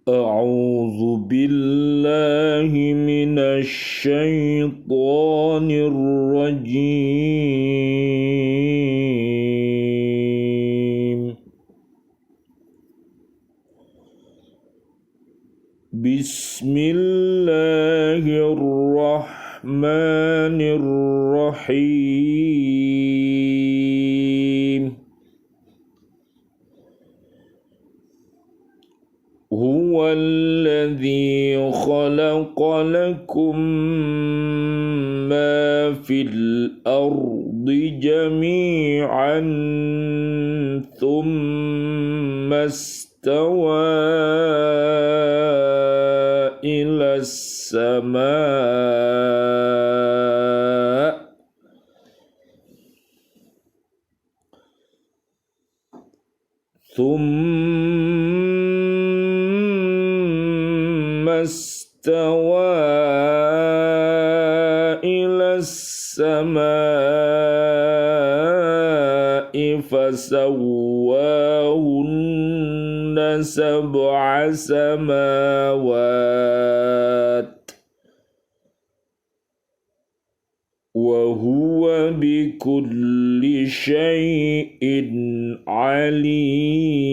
أعوذ بالله من الشيطان الرجيم بسم الله الرحمن الرحيم هو الذي خلق لكم ما في الأرض جميعا ثم استوى إلى السماء ثم استوى إلى السماء فسواهن سبع سماوات وهو بكل شيء عليم.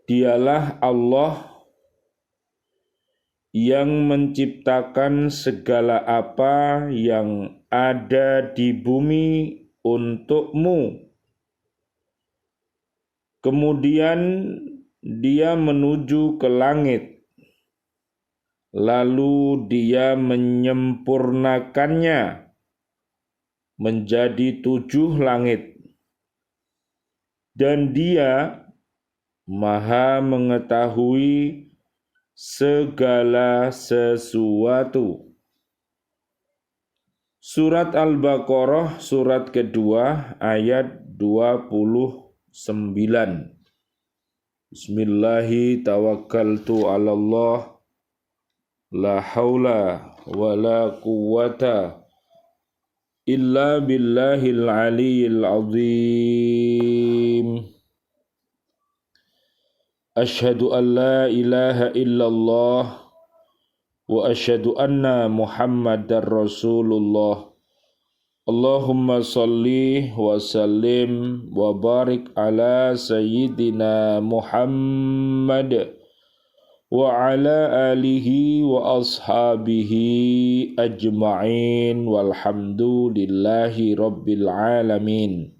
Dialah Allah yang menciptakan segala apa yang ada di bumi untukmu. Kemudian dia menuju ke langit, lalu dia menyempurnakannya menjadi 7 langit. Dan dia Maha mengetahui segala sesuatu. Surat Al-Baqarah, surat kedua, ayat 29. Bismillahi tawakkaltu ala Allah, la hawla wa la quwwata illa billahil aliyyil azim. Asyhadu an la ilaha illallah wa asyhadu anna Muhammadar Rasulullah. Allahumma salli wa sallim wa barik ala sayyidina Muhammad wa ala alihi wa ashabihi ajma'in walhamdulillahi rabbil alamin.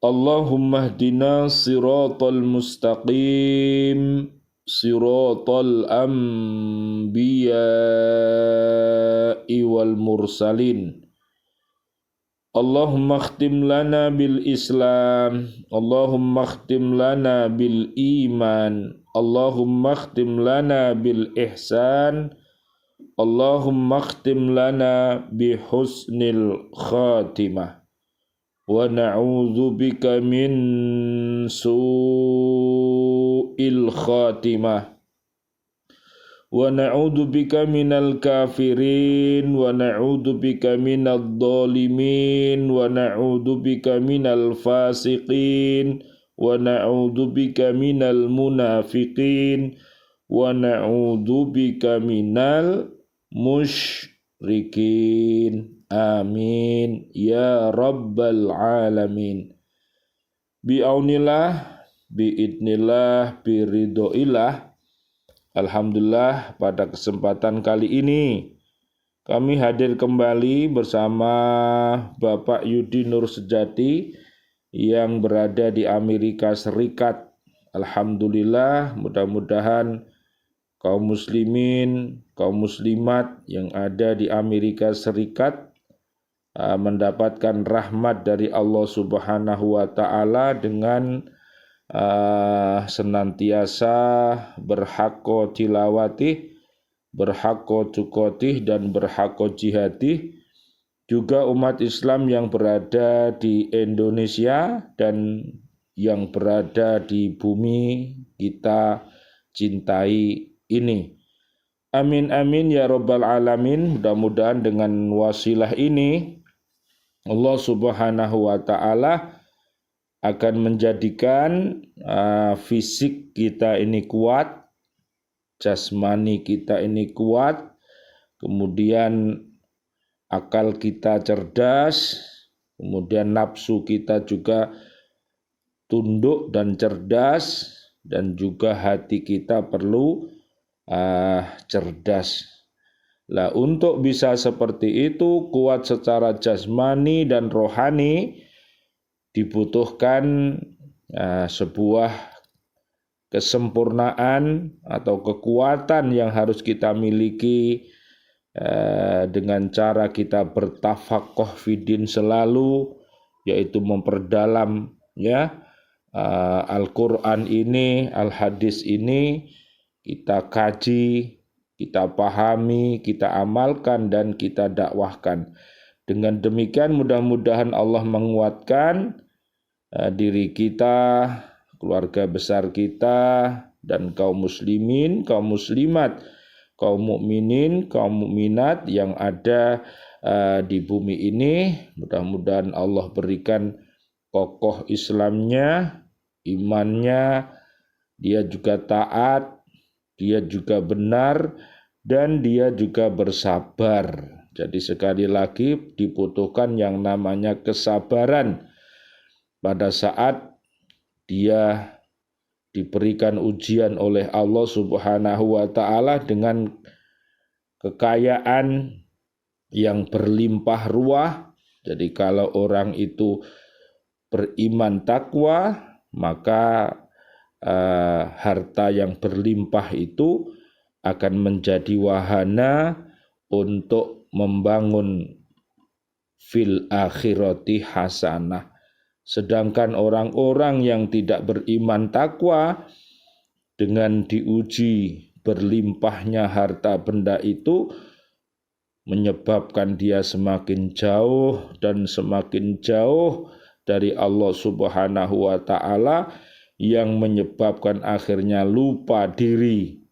Allahumma hdina siratal mustaqim siratal anbiya'i wal mursalin. Allahumma khtim lana bil islam, Allahumma khtim lana bil iman, Allahumma khtim lana bil ihsan, Allahumma khtim lana bi husnil khatimah. Wa na'udzu bika min su'il khatimah. Wa na'udzu bika minal kafirin wa na'udzu bika minadh dhalimin wa na'udzu bika minal fasiqin wa na'udzu bika minal munafiqin wa na'udzu bika minal musyrikin. Amin ya rabbal alamin. Bi'aunillah, bi'idnillah, biridhoillah. Alhamdulillah, pada kesempatan kali ini kami hadir kembali bersama Bapak Yudi Nur Sejati yang berada di Amerika Serikat. Alhamdulillah, mudah-mudahan kaum muslimin, kaum muslimat yang ada di Amerika Serikat mendapatkan rahmat dari Allah Subhanahu wa Ta'ala dengan senantiasa berhaqqa tilawati, berhaqqa tukotih, dan berhaqqa jihadih. Juga umat Islam yang berada di Indonesia dan yang berada di bumi kita cintai ini. Amin amin ya rabbal alamin. Mudah-mudahan dengan wasilah ini Allah Subhanahu wa taala akan menjadikan fisik kita ini kuat, jasmani kita ini kuat, kemudian akal kita cerdas, kemudian nafsu kita juga tunduk dan cerdas, dan juga hati kita perlu cerdas. Lah, untuk bisa seperti itu, kuat secara jasmani dan rohani, dibutuhkan sebuah kesempurnaan atau kekuatan yang harus kita miliki dengan cara kita bertafaqquh fidin selalu, yaitu memperdalam Al-Quran ini, Al-Hadis ini, kita kaji, kita pahami, kita amalkan, dan kita dakwahkan. Dengan demikian mudah-mudahan Allah menguatkan diri kita, keluarga besar kita, dan kaum muslimin, kaum muslimat, kaum mukminin, kaum mukminat yang ada di bumi ini. Mudah-mudahan Allah berikan kokoh Islamnya, imannya, dia juga taat, dia juga benar, dan dia juga bersabar. Jadi sekali lagi dibutuhkan yang namanya kesabaran pada saat dia diberikan ujian oleh Allah Subhanahu wa taala dengan kekayaan yang berlimpah ruah. Jadi kalau orang itu beriman takwa, maka harta yang berlimpah itu akan menjadi wahana untuk membangun fil akhirati hasanah. Sedangkan orang-orang yang tidak beriman takwa, dengan diuji berlimpahnya harta benda itu, menyebabkan dia semakin jauh dan semakin jauh dari Allah Subhanahu wa ta'ala, yang menyebabkan akhirnya lupa diri,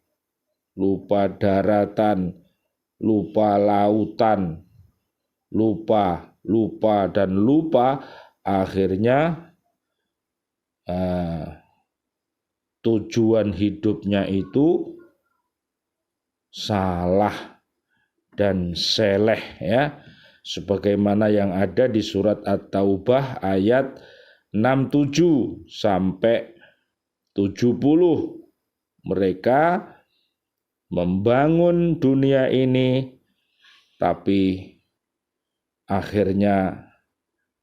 lupa daratan, lupa lautan, lupa, dan lupa. Akhirnya tujuan hidupnya itu salah dan seleh, sebagaimana yang ada di surat At-Taubah ayat 67 sampai 70. Mereka membangun dunia ini, tapi akhirnya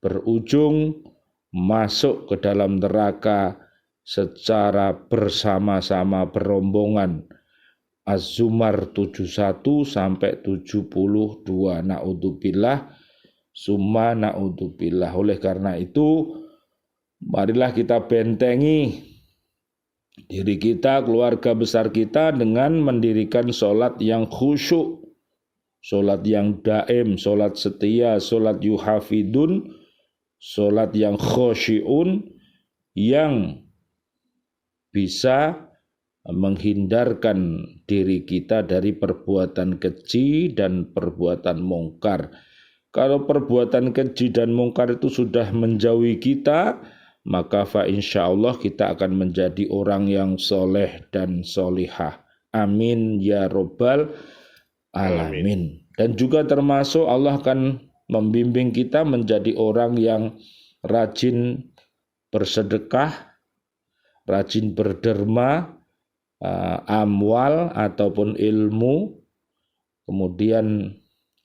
berujung masuk ke dalam neraka secara bersama-sama berombongan. Az-Zumar 71 sampai 72. Naudzubillah, summa naudzubillah. Oleh karena itu, marilah kita bentengi diri kita, keluarga besar kita, dengan mendirikan sholat yang khusyuk, sholat yang daim, sholat setia, sholat yuhafidun, sholat yang khosyi'un, yang bisa menghindarkan diri kita dari perbuatan keji dan perbuatan mungkar. Kalau perbuatan keji dan mungkar itu sudah menjauhi kita, maka insyaallah kita akan menjadi orang yang soleh dan solihah. Amin ya robbal alamin. Dan juga termasuk Allah akan membimbing kita menjadi orang yang rajin bersedekah, rajin berderma, amwal ataupun ilmu. Kemudian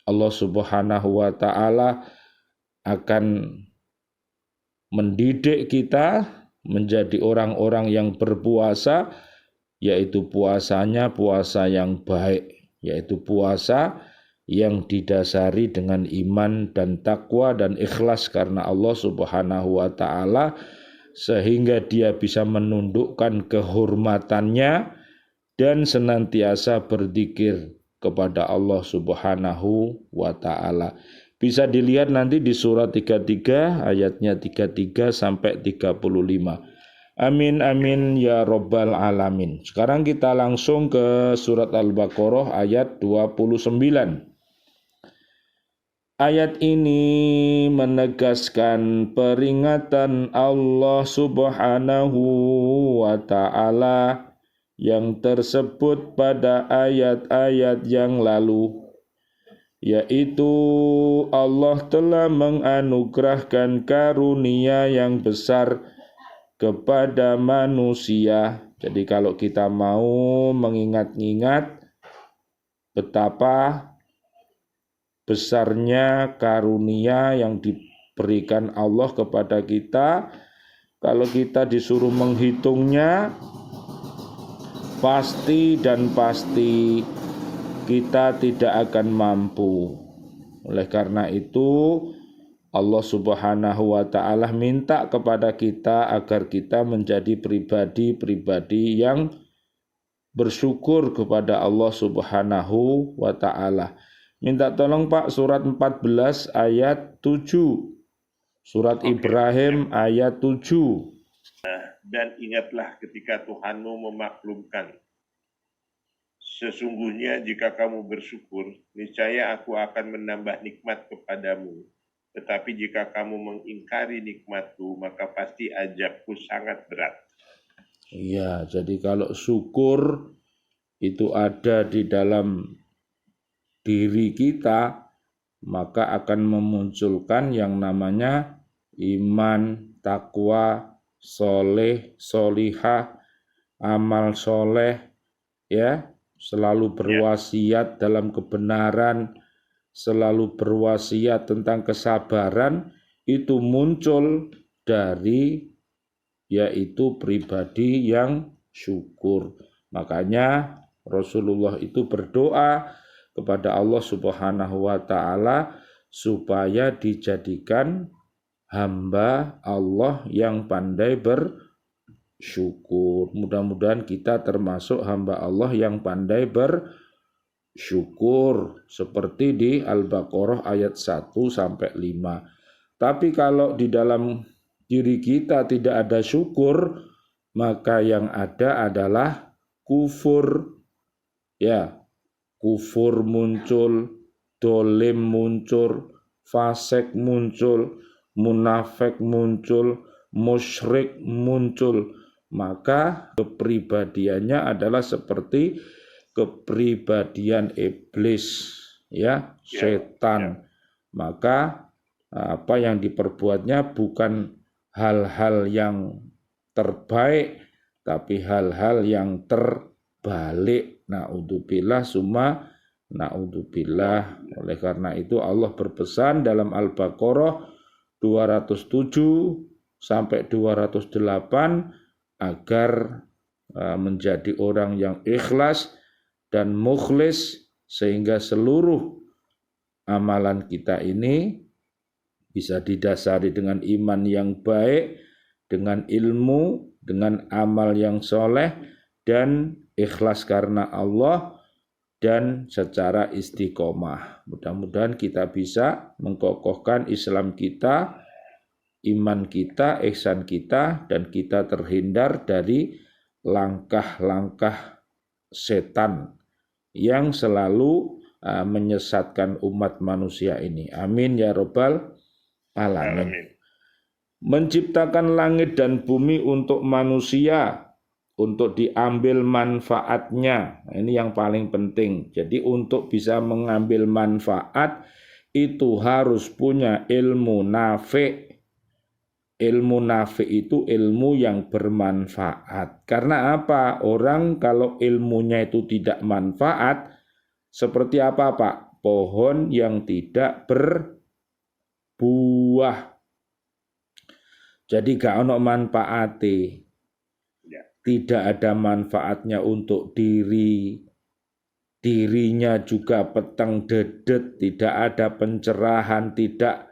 Allah Subhanahu wa ta'ala akan mendidik kita menjadi orang-orang yang berpuasa, yaitu puasanya puasa yang baik, yaitu puasa yang didasari dengan iman dan takwa dan ikhlas karena Allah Subhanahu wa ta'ala, sehingga dia bisa menundukkan kehormatannya dan senantiasa berzikir kepada Allah Subhanahu wa ta'ala. Bisa dilihat nanti di surat 33 ayatnya 33 sampai 35. Amin amin ya rabbal alamin. Sekarang kita langsung ke surat Al-Baqarah ayat 29. Ayat ini menegaskan peringatan Allah Subhanahu wa ta'ala yang tersebut pada ayat-ayat yang lalu, yaitu Allah telah menganugerahkan karunia yang besar kepada manusia. Jadi kalau kita mau mengingat-ingat betapa besarnya karunia yang diberikan Allah kepada kita, kalau kita disuruh menghitungnya, pasti dan pasti kita tidak akan mampu. Oleh karena itu Allah Subhanahu wa ta'ala minta kepada kita agar kita menjadi pribadi-pribadi yang bersyukur kepada Allah Subhanahu wa ta'ala. Minta tolong Pak, surat 14 ayat 7. Surat Ibrahim ayat 7. Dan ingatlah ketika Tuhanmu memaklumkan, sesungguhnya jika kamu bersyukur, niscaya aku akan menambah nikmat kepadamu. Tetapi jika kamu mengingkari nikmatku, maka pasti azabku sangat berat. Iya, jadi kalau syukur itu ada di dalam diri kita, maka akan memunculkan yang namanya iman, takwa, soleh, solihah, amal soleh, ya, selalu berwasiat dalam kebenaran, selalu berwasiat tentang kesabaran, itu muncul dari yaitu pribadi yang syukur. Makanya Rasulullah itu berdoa kepada Allah Subhanahu wa ta'ala supaya dijadikan hamba Allah yang pandai bersyukur. Mudah-mudahan kita termasuk hamba Allah yang pandai bersyukur, seperti di Al-Baqarah ayat 1 sampai 5. Tapi kalau di dalam diri kita tidak ada syukur, maka yang ada adalah kufur. Ya, kufur muncul, dolim muncul, fasik muncul, munafik muncul, musyrik muncul. Maka kepribadiannya adalah seperti kepribadian iblis, ya, setan. Maka apa yang diperbuatnya bukan hal-hal yang terbaik, tapi hal-hal yang terbalik. Na'udzubillah summa na'udzubillah. Oleh karena itu Allah berpesan dalam Al-Baqarah 207 sampai 208 agar menjadi orang yang ikhlas dan mukhlis, sehingga seluruh amalan kita ini bisa didasari dengan iman yang baik, dengan ilmu, dengan amal yang soleh, dan ikhlas karena Allah, dan secara istiqomah. Mudah-mudahan kita bisa mengkokohkan Islam kita, iman kita, ihsan kita, dan kita terhindar dari langkah-langkah setan yang selalu menyesatkan umat manusia ini. Amin ya rabbal alamin. Menciptakan langit dan bumi untuk manusia, untuk diambil manfaatnya. Ini yang paling penting. Jadi untuk bisa mengambil manfaat itu harus punya ilmu nafi'. Ilmu nafi' itu ilmu yang bermanfaat. Karena apa? Orang kalau ilmunya itu tidak manfaat, seperti apa Pak? Pohon yang tidak berbuah. Jadi gak ono manfaate. Tidak ada manfaatnya untuk dirinya juga peteng dedet, tidak ada pencerahan, tidak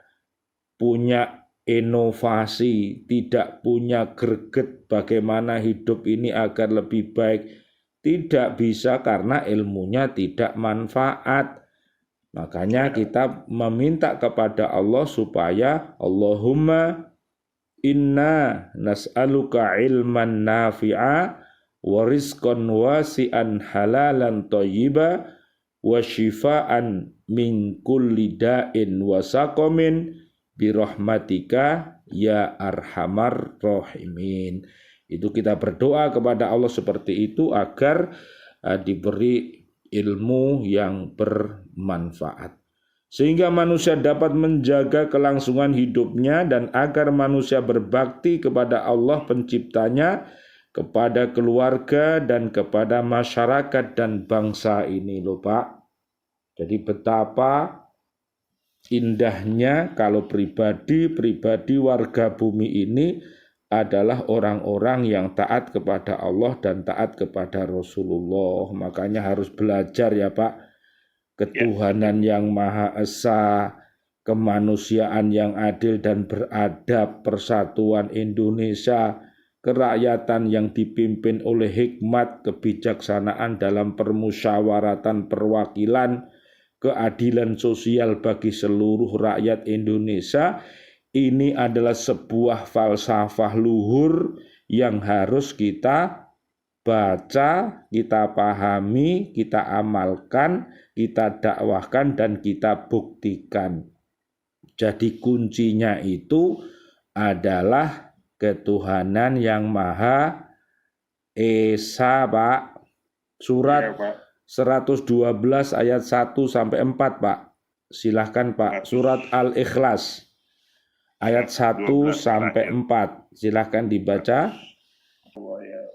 punya inovasi, tidak punya greget bagaimana hidup ini agar lebih baik. Tidak bisa karena ilmunya tidak manfaat. Makanya kita meminta kepada Allah supaya Allahumma Inna nas'aluka ilman nafi'a wa rizqan wasi'an halalan thayyiba wa shifaan min kulli da'in wa saqamin birahmatika ya arhamar rahimin. Itu kita berdoa kepada Allah seperti itu agar diberi ilmu yang bermanfaat, sehingga manusia dapat menjaga kelangsungan hidupnya dan agar manusia berbakti kepada Allah penciptanya, kepada keluarga dan kepada masyarakat dan bangsa ini loh Pak. Jadi betapa indahnya kalau pribadi warga bumi ini adalah orang-orang yang taat kepada Allah dan taat kepada Rasulullah. Makanya harus belajar ya Pak, ketuhanan yang Maha Esa, kemanusiaan yang adil dan beradab, persatuan Indonesia, kerakyatan yang dipimpin oleh hikmat, kebijaksanaan dalam permusyawaratan perwakilan, keadilan sosial bagi seluruh rakyat Indonesia. Ini adalah sebuah falsafah luhur yang harus kita baca, kita pahami, kita amalkan, kita dakwahkan, dan kita buktikan. Jadi kuncinya itu adalah ketuhanan yang Maha Esa Pak. Surat 112 ayat 1 sampai 4 Pak. Silahkan Pak. Surat Al-Ikhlas ayat 1 sampai 4. Silahkan dibaca.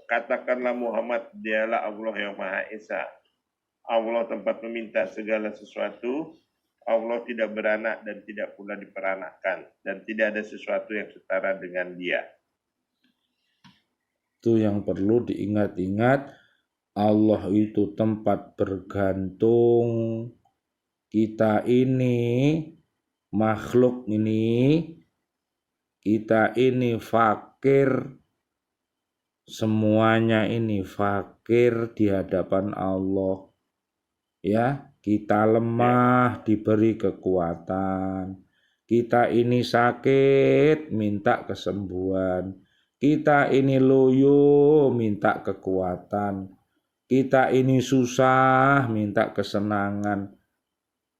Katakanlah Muhammad, dialah Allah yang Maha Esa. Allah tempat meminta segala sesuatu. Allah tidak beranak dan tidak pula diperanakkan. Dan tidak ada sesuatu yang setara dengan Dia. Itu yang perlu diingat-ingat. Allah itu tempat bergantung. Kita ini, makhluk ini, kita ini fakir. Semuanya ini fakir di hadapan Allah. Ya, kita lemah diberi kekuatan. Kita ini sakit minta kesembuhan. Kita ini loyo minta kekuatan. Kita ini susah minta kesenangan.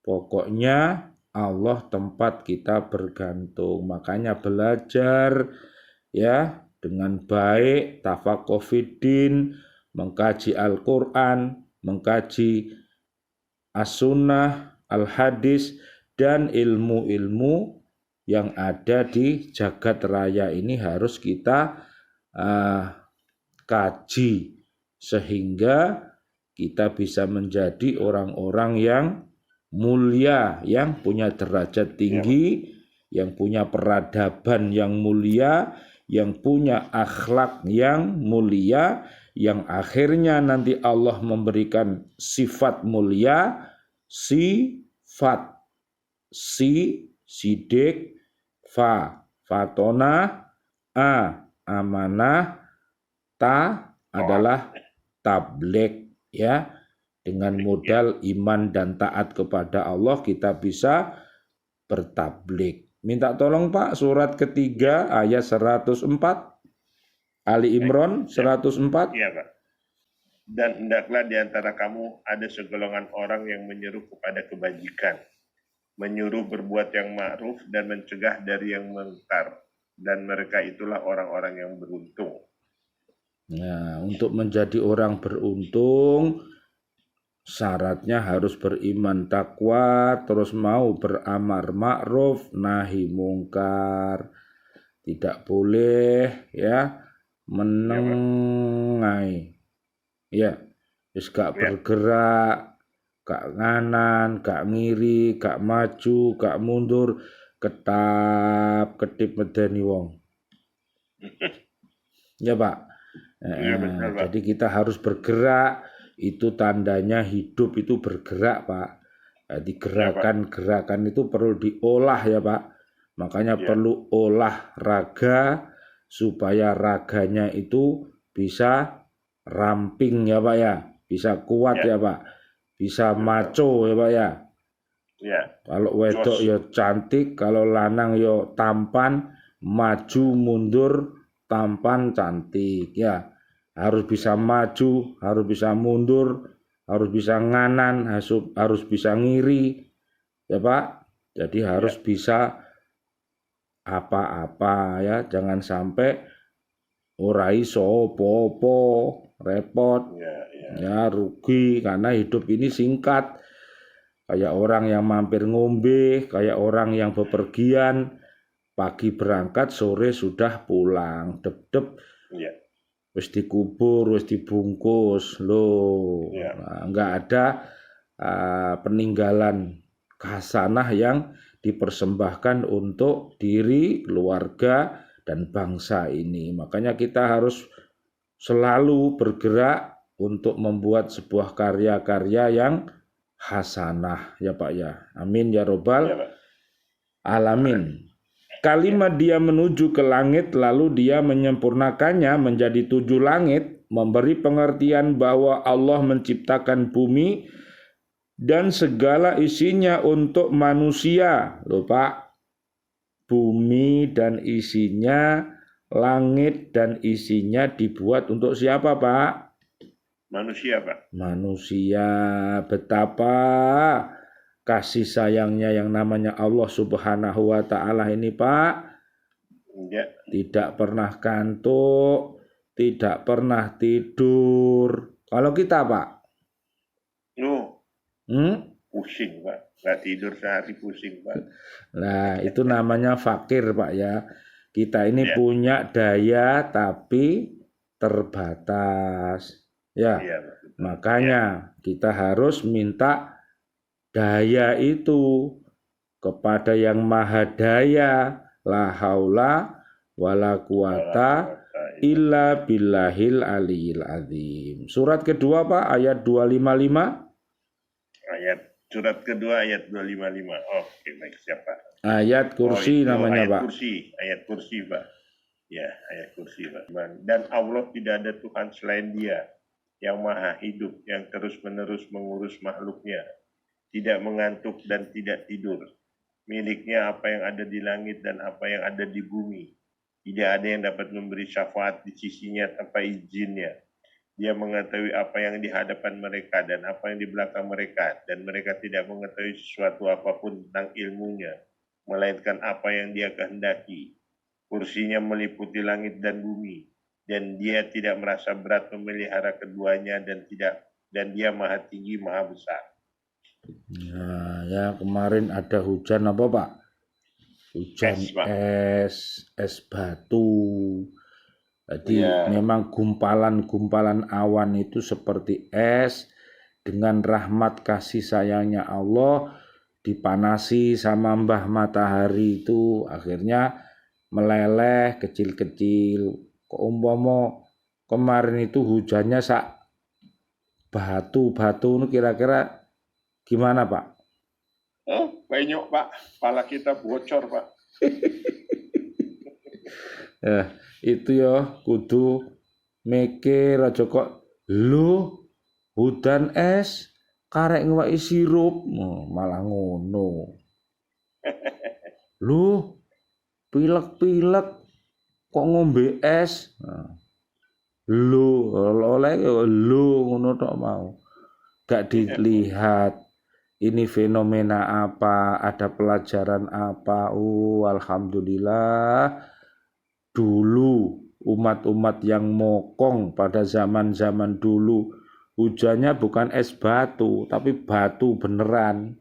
Pokoknya Allah tempat kita bergantung. Makanya belajar ya dengan baik, tafaqquh fiddin, mengkaji Al-Quran, mengkaji As-Sunnah, Al-Hadis, dan ilmu-ilmu yang ada di jagat raya ini harus kita kaji, sehingga kita bisa menjadi orang-orang yang mulia, yang punya derajat tinggi, yang punya peradaban yang mulia, yang punya akhlak yang mulia, yang akhirnya nanti Allah memberikan sifat mulia, sifat, sidik, fatona, amanah, ta adalah tabligh ya. Dengan modal iman dan taat kepada Allah kita bisa bertabligh. Minta tolong Pak, surat ketiga ayat 104. Ali Imran 104. Iya Pak. Dan hendaklah di antara kamu ada segolongan orang yang menyeru kepada kebajikan, menyuruh berbuat yang ma'ruf dan mencegah dari yang mungkar, dan mereka itulah orang-orang yang beruntung. Nah, untuk menjadi orang beruntung syaratnya harus beriman takwa, terus mau beramar ma'ruf, nahi mungkar. Tidak boleh ya menengai. Ya, terus gak bergerak, gak nganan, gak ngiri, gak maju, gak mundur, ketip medeni wong. Ya Pak. Jadi kita harus bergerak. Itu tandanya hidup itu bergerak Pak. Jadi gerakan itu perlu diolah ya Pak. Makanya perlu olahraga supaya raganya itu bisa ramping ya Pak ya. Bisa kuat ya Pak. Bisa maco ya Pak ya. Kalau wedok ya cantik, kalau lanang ya tampan, maju mundur tampan cantik ya. Harus bisa maju, harus bisa mundur, harus bisa nganan, harus bisa ngiri ya Pak. Jadi harus bisa apa-apa ya, jangan sampai ora iso apa-apa, repot ya, rugi karena hidup ini singkat. Kayak orang yang mampir ngombe, kayak orang yang bepergian, pagi berangkat, sore sudah pulang, dep-dep. Wis dikubur, wis dibungkus, loh. Nah, nggak ada peninggalan hasanah yang dipersembahkan untuk diri, keluarga, dan bangsa ini. Makanya kita harus selalu bergerak untuk membuat sebuah karya-karya yang hasanah ya Pak ya. Amin ya robbal alamin. Kalimat dia menuju ke langit lalu dia menyempurnakannya menjadi 7 langit, memberi pengertian bahwa Allah menciptakan bumi dan segala isinya untuk manusia. Loh Pak, bumi dan isinya, langit dan isinya dibuat untuk siapa Pak? Manusia Pak. Manusia. Betapa kasih sayangnya yang namanya Allah Subhanahu wa Ta'ala ini Pak. Ya. Tidak pernah kantuk, tidak pernah tidur. Kalau kita Pak? Pusing Pak. Nggak tidur sehari pusing Pak. Nah itu namanya fakir Pak ya. Kita ini punya daya tapi terbatas. Ya, makanya kita harus minta daya itu kepada yang maha daya, la haula wala quwata illa billahil aliyil azim. Surat kedua Pak ayat 255. Surat kedua ayat 255. Oke, baik siapa? Ayat kursi namanya ayat Pak. Ayat kursi Pak. Ya, ayat kursi Pak. Dan Allah tidak ada Tuhan selain Dia yang maha hidup, yang terus-menerus mengurus makhluknya, tidak mengantuk dan tidak tidur. Miliknya apa yang ada di langit dan apa yang ada di bumi. Tidak ada yang dapat memberi syafaat di sisinya tanpa izinnya. Dia mengetahui apa yang di hadapan mereka dan apa yang di belakang mereka, dan mereka tidak mengetahui sesuatu apapun tentang ilmunya, melainkan apa yang Dia kehendaki. Kursinya meliputi langit dan bumi, dan Dia tidak merasa berat memelihara keduanya, dan Dia maha tinggi, maha besar. Nah, ya kemarin ada hujan apa Pak? Hujan es batu. Jadi memang gumpalan-gumpalan awan itu seperti es, dengan rahmat kasih sayangnya Allah dipanasi sama mbah matahari itu akhirnya meleleh kecil-kecil. Kok umpama kemarin itu hujannya sak batu-batu kira-kira gimana Pak? Banyak Pak, kepala kita bocor Pak. Ya, itu ya kudu mikir aja kok lho hudan es karek ngewaki sirup malah ngono. Lho pilek-pilek kok ngombe es. Lho oleh lho ngono tok mau. Gak dilihat ini fenomena apa, ada pelajaran apa. Alhamdulillah dulu umat-umat yang mokong pada zaman-zaman dulu hujannya bukan es batu tapi batu beneran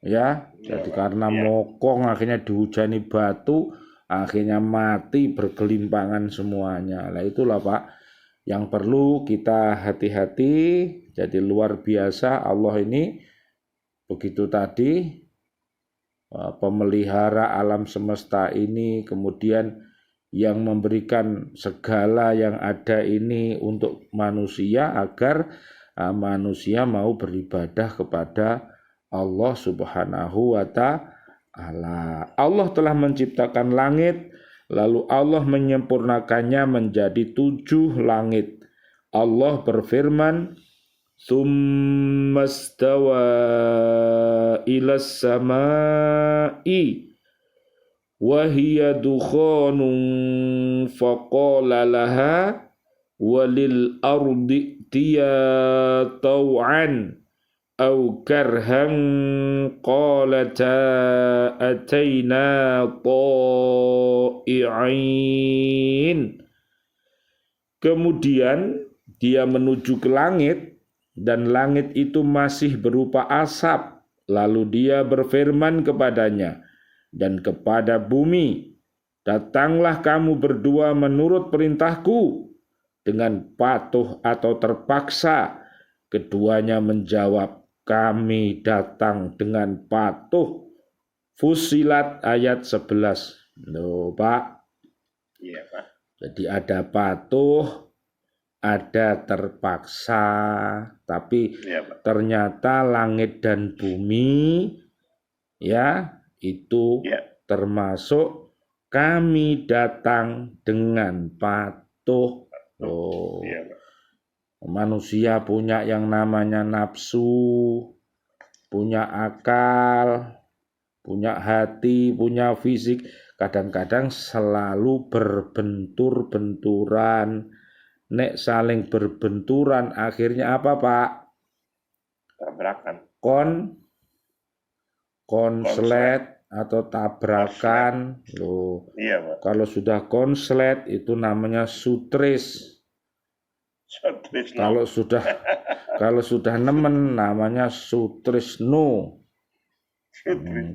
ya. Jadi karena mokong akhirnya dihujani batu, akhirnya mati bergelimpangan semuanya. Lah itulah Pak yang perlu kita hati-hati. Jadi luar biasa Allah ini begitu tadi pemelihara alam semesta ini, kemudian yang memberikan segala yang ada ini untuk manusia agar manusia mau beribadah kepada Allah Subhanahu wa Ta'ala. Allah telah menciptakan langit, lalu Allah menyempurnakannya menjadi 7 langit. Allah berfirman, "Tsumma stawa ilas samai wa hiya dukhanun faqala laha walil ardi tiya taw'an au karhan qalata ataina ta'i'in. Kemudian dia menuju ke langit dan langit itu masih berupa asap. Lalu dia berfirman kepadanya dan kepada bumi, datanglah kamu berdua menurut perintahku dengan patuh atau terpaksa. Keduanya menjawab, kami datang dengan patuh. Fusilat ayat 11. Loh, Pak. Iya, Pak. Jadi ada patuh, ada terpaksa, tapi Iya, Pak. ternyata langit dan bumi ya itu termasuk kami datang dengan patuh. Oh, Iya, Pak. manusia punya yang namanya nafsu, punya akal, punya hati, punya fisik, kadang-kadang selalu berbentur-benturan. Nek saling berbenturan akhirnya apa, Pak? Tabrakan. Konslet atau tabrakan. Loh. Iya, Pak. Kalau sudah konslet itu namanya sutris. Kalau sudah nemen namanya sutrisno.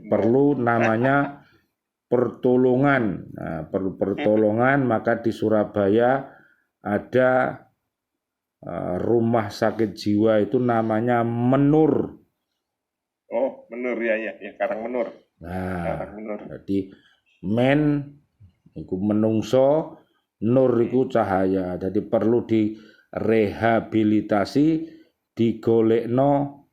Perlu namanya pertolongan. Nah, perlu pertolongan, maka di Surabaya ada rumah sakit jiwa itu namanya Menur. Oh, Menur ya, Karangmenur. Nah, Karangmenur. jadi men iku menungso, nur iku cahaya. Jadi perlu direhabilitasi, digolekno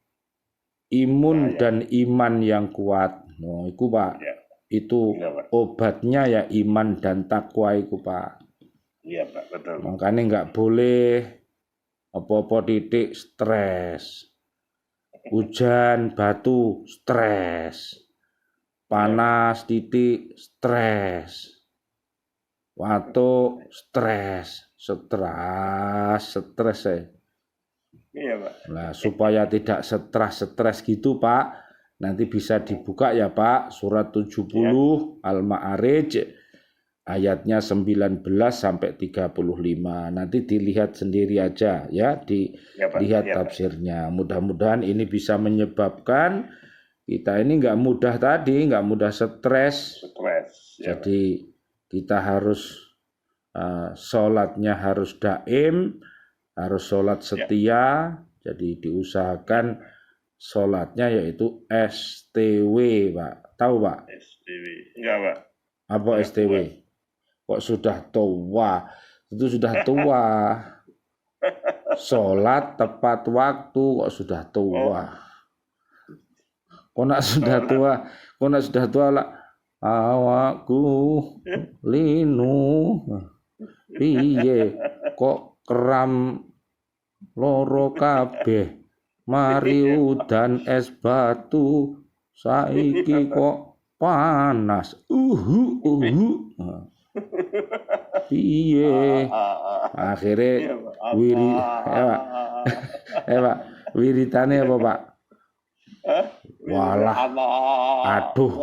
imun dan iman yang kuat. Nah, iku Pak. Ya. Itu ya, Pak. Obatnya ya iman dan takwa iku Pak. Iya, Pak, betul. Makanya nggak boleh apa-apa titik stres. Hujan batu stres. Panas titik stres. Watuk stres. Stres ya. Iya, Pak. Nah, supaya tidak stres gitu, Pak. Nanti bisa dibuka ya, Pak. Surat 70 Al-Ma'arij ayatnya 19 sampai 35. Nanti dilihat sendiri aja ya, dilihat tafsirnya. Mudah-mudahan ini bisa menyebabkan kita ini nggak mudah stres. Jadi kita harus sholatnya harus daim, harus sholat setia. Jadi diusahakan sholatnya yaitu STW, Pak. Tahu, Pak? STW. Enggak, Pak. Apa STW? Kok sudah tua? Itu sudah tua. Sholat tepat waktu kok sudah tua. Kok nak sudah tua lah. Awakku linu. Piye kok keram loro kabeh. Mari udan es batu. Saiki kok panas. Piye akhirnya Pak wiritane apa, Pak? Walah aduh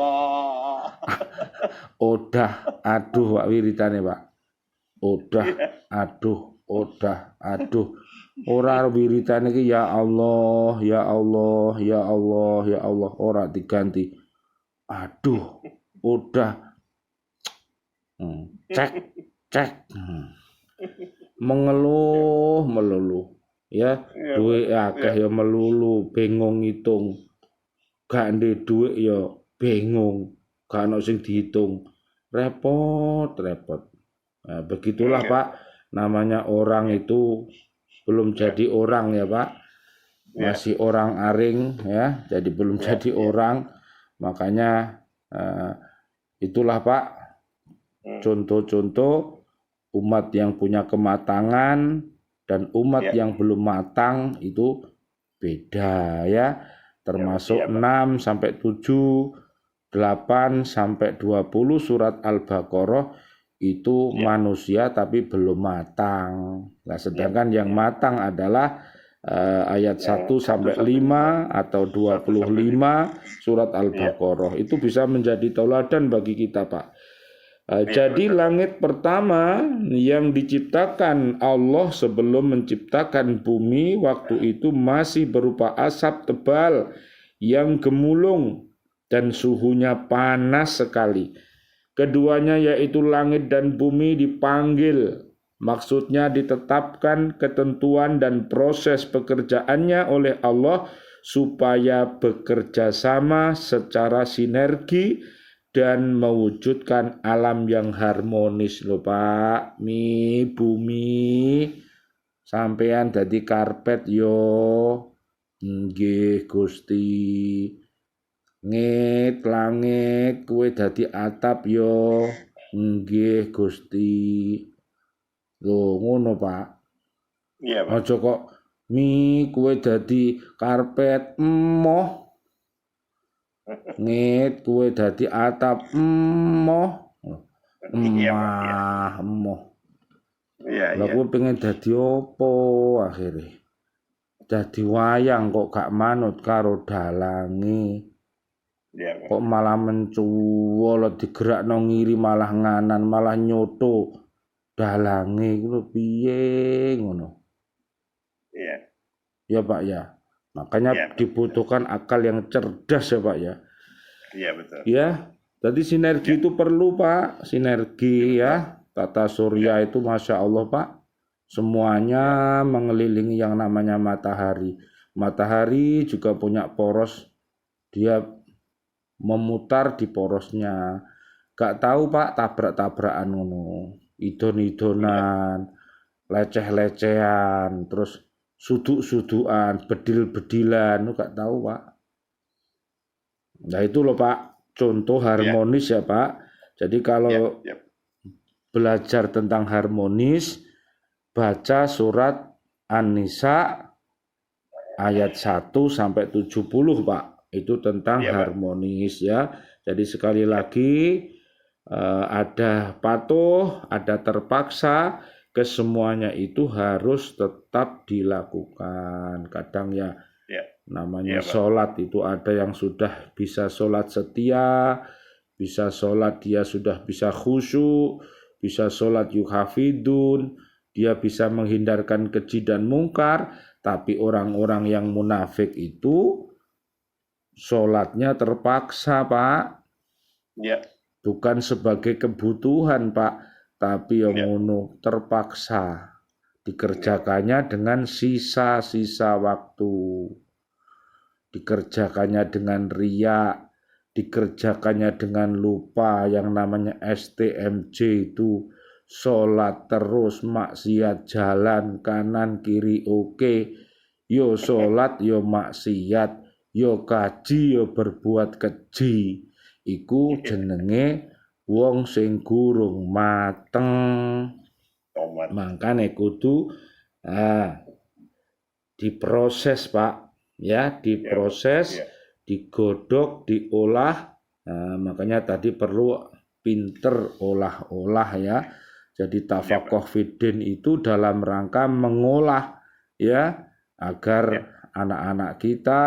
Pak wiritane, Pak. Odah aduh ora wiritane iki ya Allah ora diganti. Aduh udah cek melulu ya duit akeh ya melulu bingung ngitung gak ndek duit ya bingung gak ono sing dihitung repot. Nah, begitulah Pak namanya orang itu belum jadi orang ya Pak, masih orang aring ya, jadi belum jadi orang. Makanya itulah Pak contoh-contoh umat yang punya kematangan dan umat yang belum matang itu beda ya, termasuk 6 sampai 7 8 sampai 20 surat Al-Baqarah itu manusia tapi belum matang. Nah, sedangkan yang matang adalah ayat 1 sampai 5 atau 25 surat Al-Baqarah. Itu bisa menjadi tauladan bagi kita, Pak. Jadi langit pertama yang diciptakan Allah sebelum menciptakan bumi waktu itu masih berupa asap tebal yang gemulung dan suhunya panas sekali. Keduanya yaitu langit dan bumi dipanggil. Maksudnya ditetapkan ketentuan dan proses pekerjaannya oleh Allah supaya bekerja sama secara sinergi dan mewujudkan alam yang harmonis lho Pak. Bumi sampean dadi karpet yo. Nggih Gusti. Ngit langit kuwe dadi atap yo. Nggih Gusti. Lho ngono Pak. Iya Pak. Aja kok kuwe dadi karpet emoh. Ngit kuwe dadi atap emoh. Emoh. Iya. Lah kuwe pengen dadi opo akhire? Dadi wayang kok gak manut karo dalange. Iya, kok malah mencuwol digerakno ngiri malah nganan malah nyoto dalange iku lho piye ngono. Iya. Ya Pak ya. Makanya dibutuhkan akal yang cerdas ya Pak ya. Iya betul. Ya, jadi sinergi itu perlu Pak, sinergi ya. Tata surya itu Masya Allah Pak, semuanya mengelilingi yang namanya matahari. Matahari juga punya poros, dia memutar di porosnya. Gak tahu Pak, tabrak-tabrakan ngono, idon-idonan, leceh-lecehan, terus suduk-sudukan, bedil-bedilan, lu gak tahu Pak. Nah itu loh Pak, contoh harmonis ya Pak. Jadi kalau belajar tentang harmonis, baca surat An-Nisa ayat 1 sampai 70 Pak. Itu tentang harmonis ya. Jadi sekali lagi ada patuh, ada terpaksa, kesemuanya itu harus tetap dilakukan. Kadang ya namanya sholat itu ada yang sudah bisa sholat setia, bisa sholat dia sudah bisa khusyuk, bisa sholat yukhafidun, dia bisa menghindarkan keji dan mungkar. Tapi orang-orang yang munafik itu sholatnya terpaksa Pak. Bukan sebagai kebutuhan Pak, tapi yang ngono terpaksa dikerjakannya dengan sisa-sisa waktu, dikerjakannya dengan riya, dikerjakannya dengan lupa, yang namanya STMJ itu sholat terus, maksiat jalan kanan kiri oke, yo sholat yo maksiat, yo kaji yo berbuat keji. Iku jenenge wong sing gurung mateng. Makane kudu diproses Pak ya, diproses, digodok, diolah. Makanya tadi perlu pinter olah-olah ya. Jadi tafakuh fiddin itu dalam rangka mengolah ya, agar anak-anak kita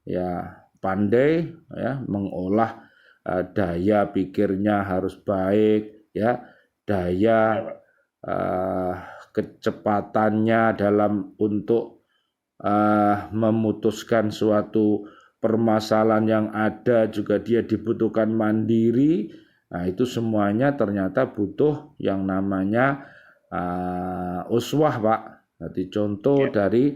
ya pandai ya mengolah. Daya pikirnya harus baik ya, daya kecepatannya dalam untuk memutuskan suatu permasalahan yang ada juga dia dibutuhkan mandiri. Nah itu semuanya ternyata butuh yang namanya uswah Pak. Jadi contoh dari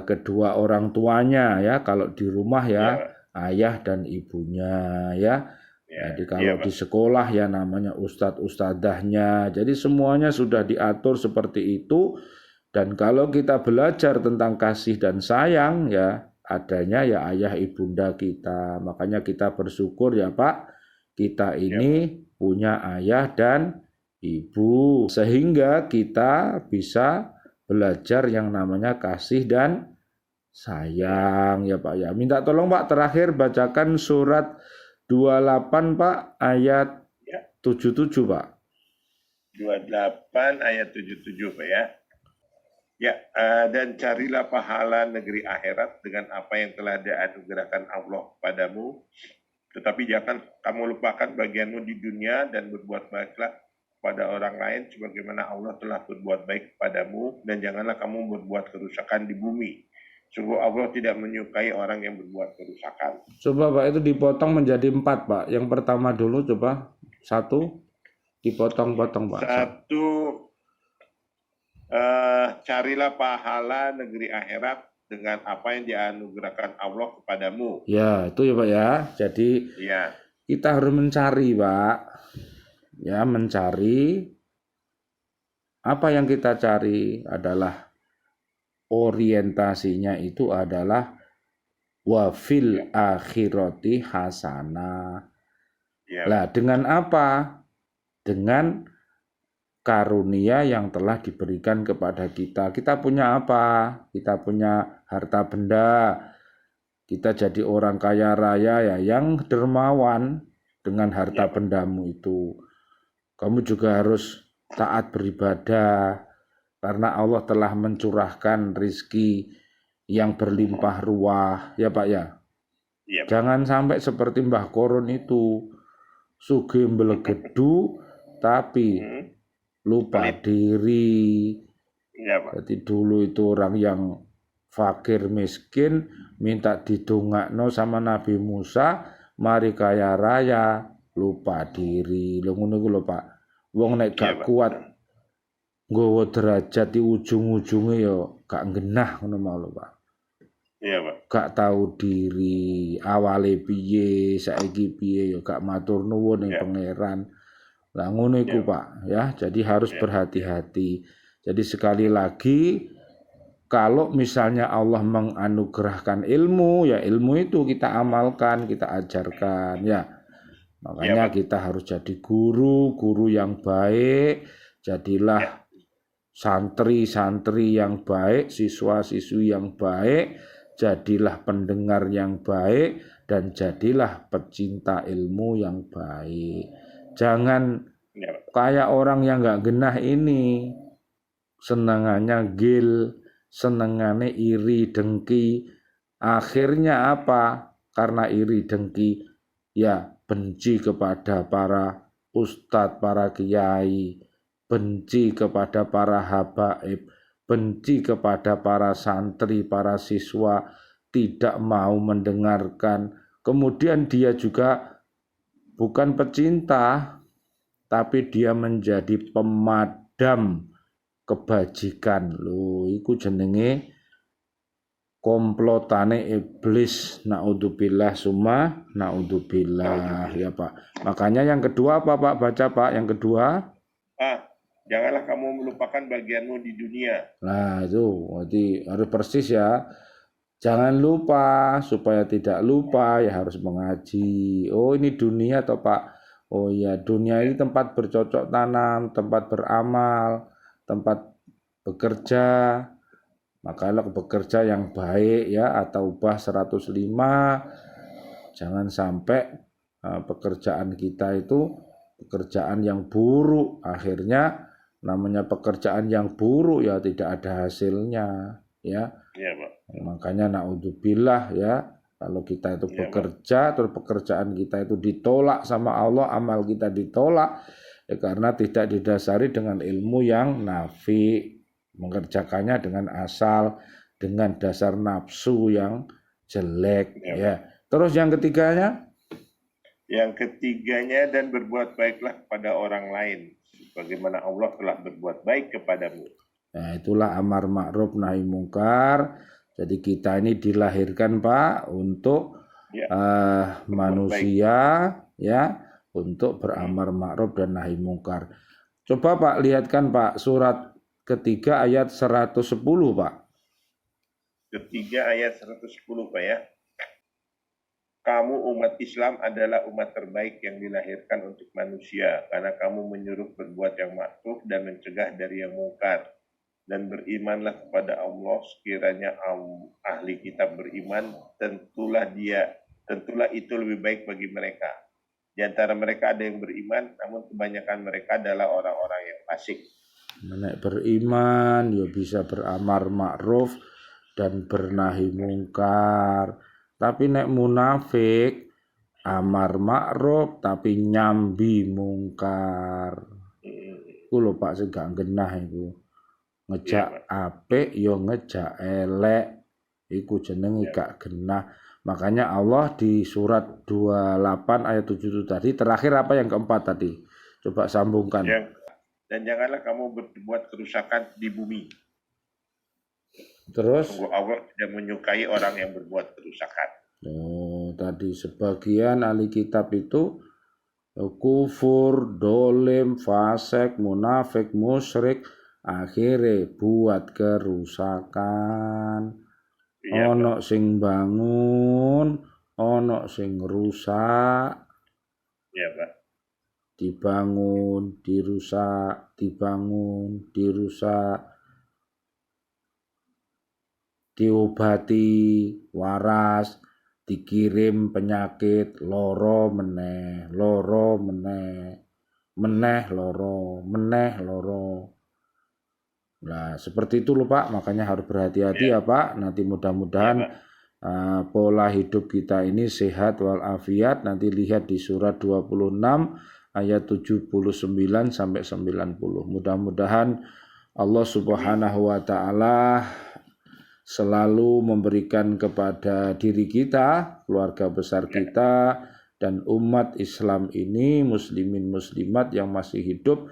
kedua orang tuanya ya, kalau di rumah ya ayah dan ibunya ya. Jadi kalau di sekolah ya namanya ustadz ustadzahnya. Jadi semuanya sudah diatur seperti itu. Dan kalau kita belajar tentang kasih dan sayang ya adanya ya ayah ibunda kita. Makanya kita bersyukur ya Pak, kita ini punya ayah dan ibu, sehingga kita bisa belajar yang namanya kasih dan sayang ya Pak ya. Minta tolong Pak terakhir bacakan surat 28 Pak ayat Ya, 77 Pak. 28 ayat 77 Pak ya. Ya, dan carilah pahala negeri akhirat dengan apa yang telah dianugerahkan Allah padamu. Tetapi jangan kamu lupakan bagianmu di dunia dan berbuat baiklah pada orang lain sebagaimana Allah telah berbuat baik kepadamu, dan janganlah kamu berbuat kerusakan di bumi. Sungguh Allah tidak menyukai orang yang berbuat kerusakan. Coba Pak itu dipotong menjadi 4 Pak. Yang pertama dulu coba 1 dipotong-potong Pak. Satu, carilah pahala negeri akhirat dengan apa yang dianugerahkan Allah kepadamu. Ya, itu ya Pak ya. Jadi Ya, kita harus mencari Pak. Ya, mencari. Apa yang kita cari adalah orientasinya itu adalah wafil akhirati hasanah. ya, Lah, dengan apa? Dengan karunia yang telah diberikan kepada kita. Kita punya apa? Kita punya harta benda. Kita jadi orang kaya raya ya yang dermawan dengan harta bendamu itu. Kamu juga harus taat beribadah karena Allah telah mencurahkan rizki yang berlimpah ruah, ya Pak ya. ya, Jangan sampai seperti Mbah Koron itu sugih mbelegedu tapi lupa Pelit. diri. Ya, Pak. Jadi dulu itu orang yang fakir miskin minta didongakno sama Nabi Musa, mari kaya raya, lupa diri. Lho ngono iku lho Pak. Wong nek Iya, gak Pak. kuat nggawa derajat di ujung-ujunge ya gak genah ngono mau lho Pak. Iya, Pak. Gak tahu diri, awale piye, saiki piye ya gak matur nuwun ning Ya. pangeran. Lah ngono iku Ya. Pak ya. Jadi harus Ya. berhati-hati. Jadi sekali lagi kalau misalnya Allah menganugerahkan ilmu, ya ilmu itu kita amalkan, kita ajarkan ya. Makanya Ya, Pak. kita harus jadi guru yang baik, jadilah Ya. santri-santri yang baik, siswa-siswi yang baik, jadilah pendengar yang baik, dan jadilah pecinta ilmu yang baik. Jangan Ya, Pak. kayak orang yang gak genah ini, senengannya gil, senengannya iri, dengki. Akhirnya apa? Karena iri, dengki, ya benci kepada para ustadz, para kiai, benci kepada para habaib, benci kepada para santri, para siswa, tidak mau mendengarkan. Kemudian dia juga bukan pecinta, tapi dia menjadi pemadam kebajikan. Lho, iku jenenge komplotane iblis. Naudzubillah summa naudzubillah ya Pak. Makanya yang kedua apa Pak? Baca Pak yang kedua. Janganlah kamu melupakan bagianmu di dunia. Nah itu berarti harus persis ya. Jangan lupa, supaya tidak lupa ya harus mengaji. Oh ini dunia toh Pak. Oh iya dunia ini tempat bercocok tanam, tempat beramal, tempat bekerja. Maka bekerja yang baik ya, atau ubah 105. Jangan sampai pekerjaan kita itu pekerjaan yang buruk. Akhirnya namanya pekerjaan yang buruk ya tidak ada hasilnya ya. Iya, Pak. Makanya naudzubillah ya, kalau kita itu bekerja terus pekerjaan kita itu ditolak sama Allah, amal kita ditolak ya karena tidak didasari dengan ilmu yang nafi, mengerjakannya dengan asal, dengan dasar nafsu yang jelek ya. Terus yang ketiganya? Yang ketiganya, dan berbuat baiklah kepada orang lain sebagaimana Allah telah berbuat baik kepadamu. Nah, itulah amar ma'ruf nahi mungkar. Jadi kita ini dilahirkan Pak untuk manusia ya, untuk beramar ma'ruf dan nahi mungkar. Coba Pak lihatkan Pak surat ketiga ayat 110 Pak. Ketiga ayat 110 Pak ya. Kamu umat Islam adalah umat terbaik yang dilahirkan untuk manusia karena kamu menyuruh berbuat yang ma'ruf dan mencegah dari yang mungkar. Dan berimanlah kepada Allah, sekiranya ahli kitab beriman, tentulah dia tentulah itu lebih baik bagi mereka. Di antara mereka ada yang beriman, namun kebanyakan mereka adalah orang-orang yang fasik. Nek beriman ya bisa beramar ma'ruf dan bernahi mungkar. Tapi nek munafik amar ma'ruf tapi nyambi mungkar. Iku lho Pak sing gak genah iku. Ngejak apik ya ngejak elek. Iku jenenge gak genah. Makanya Allah di surat 28 ayat 7 itu tadi, terakhir apa yang keempat tadi? Coba sambungkan. Dan janganlah kamu berbuat kerusakan di bumi. Terus? Sungguh Allah tidak menyukai orang yang berbuat kerusakan. Oh, tadi sebagian ahli kitab itu kufur, dolim, fasik, munafik, musyrik, akhirnya buat kerusakan. Iya, Ono sing bangun, ono sing rusak. Iya, Pak. Dibangun, dirusak, dibangun, dirusak. Diobati, waras, dikirim penyakit, loro meneh, loro meneh, meneh loro, meneh loro. Nah, seperti itu loh Pak, makanya harus berhati-hati ya Pak. Nanti mudah-mudahan pola hidup kita ini sehat walafiat. Nanti lihat di surat 26 ayat 79 sampai 90. Mudah-mudahan Allah Subhanahu wa taala selalu memberikan kepada diri kita, keluarga besar kita, dan umat Islam ini, muslimin muslimat yang masih hidup,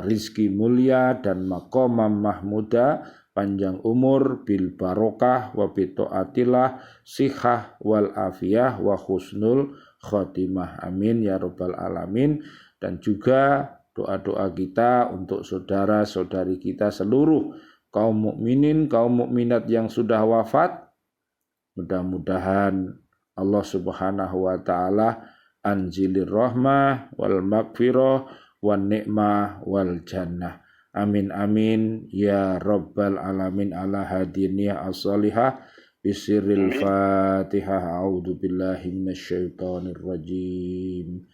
rizki mulia dan maqamam mahmuda, panjang umur, bil barokah, wa bita'atillah, sihah wal afiyah, wa husnul khotimah. Amin ya rabbal alamin. Dan juga doa-doa kita untuk saudara-saudari kita seluruh kaum mukminin, kaum mukminat yang sudah wafat, mudah-mudahan Allah Subhanahu wa taala anzilir rahmah wal maghfirah wan ni'mah wal jannah. Amin amin ya rabbal alamin ala hadiniyah as-salihah bisirril fatihah. A'udzu billahi minasyaitonir rajim.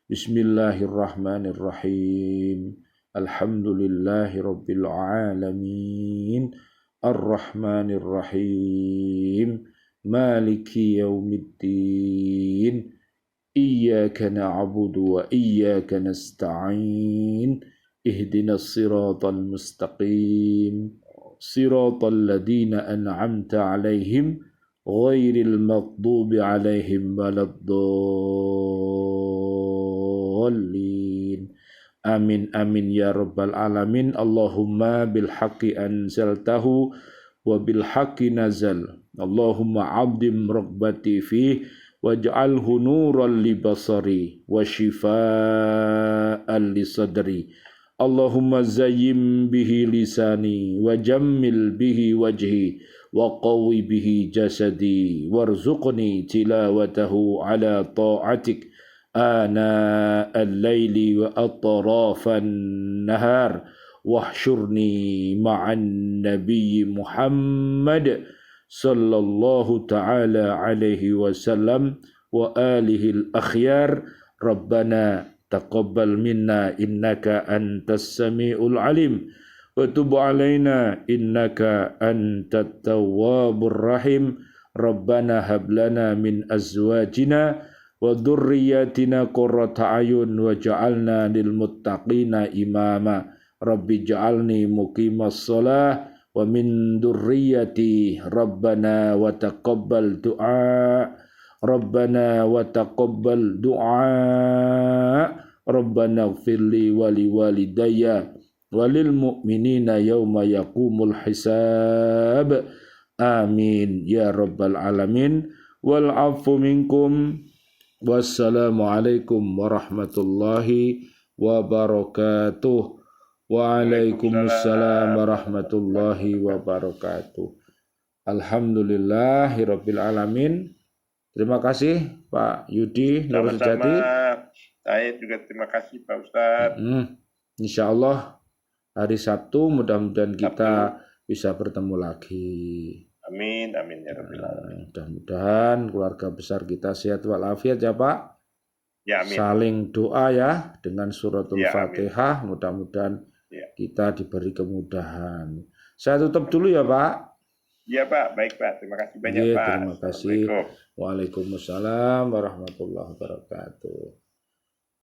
Bismillahirrahmanirrahim. Alhamdulillahi rabbil alamin. Ar-Rahmanir Rahim. Maliki yaumiddin. Iyyaka na'budu wa iyyaka nasta'in. Ihdinas siratal mustaqim. Siratal ladzina an'amta 'alaihim ghairil maghdubi 'alaihim waladdallin. Amin amin ya rabbal alamin. Allahumma bil haqqi anzaltahu wa bil haqqi nazal. Allahumma 'azim raghbati fi waj'alhu nuran li basari wa shifaa'an li sadri. Allahumma zayyim bihi lisani wa jammil bihi wajhi wa qawwi bihi jasadi warzuqni tilawatahu ala ta'atik آناء الليل وأطراف النهار واحشرني مع النبي محمد صلى الله تعالى عليه وسلم وآله الأخيار ربنا تقبل منا إنك أنت السميع العليم وتب علينا إنك أنت التواب الرحيم ربنا هب لنا من أزواجنا wa dzurriyyatina qurrata ayun waj'alna lil muttaqina imama rabbi ij'alni muqimas shalah wa min dzurriyyati rabbana wa taqabbal du'a rabbana wa taqabbal du'a rabbana ighfirli wa liwalidayya walil mu'minina yauma yaqumul hisab amin ya rabbal alamin wal 'afwu minkum. Wassalamualaikum warahmatullahi wabarakatuh. Waalaikumsalam warahmatullahi wabarakatuh. Alhamdulillahirabbil alamin. Terima kasih Pak Yudi Nurjati. Saya juga terima kasih Pak Ustadz. Insyaallah hari Sabtu mudah-mudahan kita bisa bertemu lagi. Amin, amin ya Rabbil Alamin. Mudah-mudahan keluarga besar kita sehat walafiat ya Pak. Ya, amin. Saling doa ya dengan suratul Ya, Fatihah. Mudah-mudahan Ya. kita diberi kemudahan. Saya tutup dulu ya Pak. Iya Pak, baik Pak. Terima kasih banyak Iya, Pak. terima kasih. Assalamualaikum. Waalaikumsalam warahmatullahi wabarakatuh.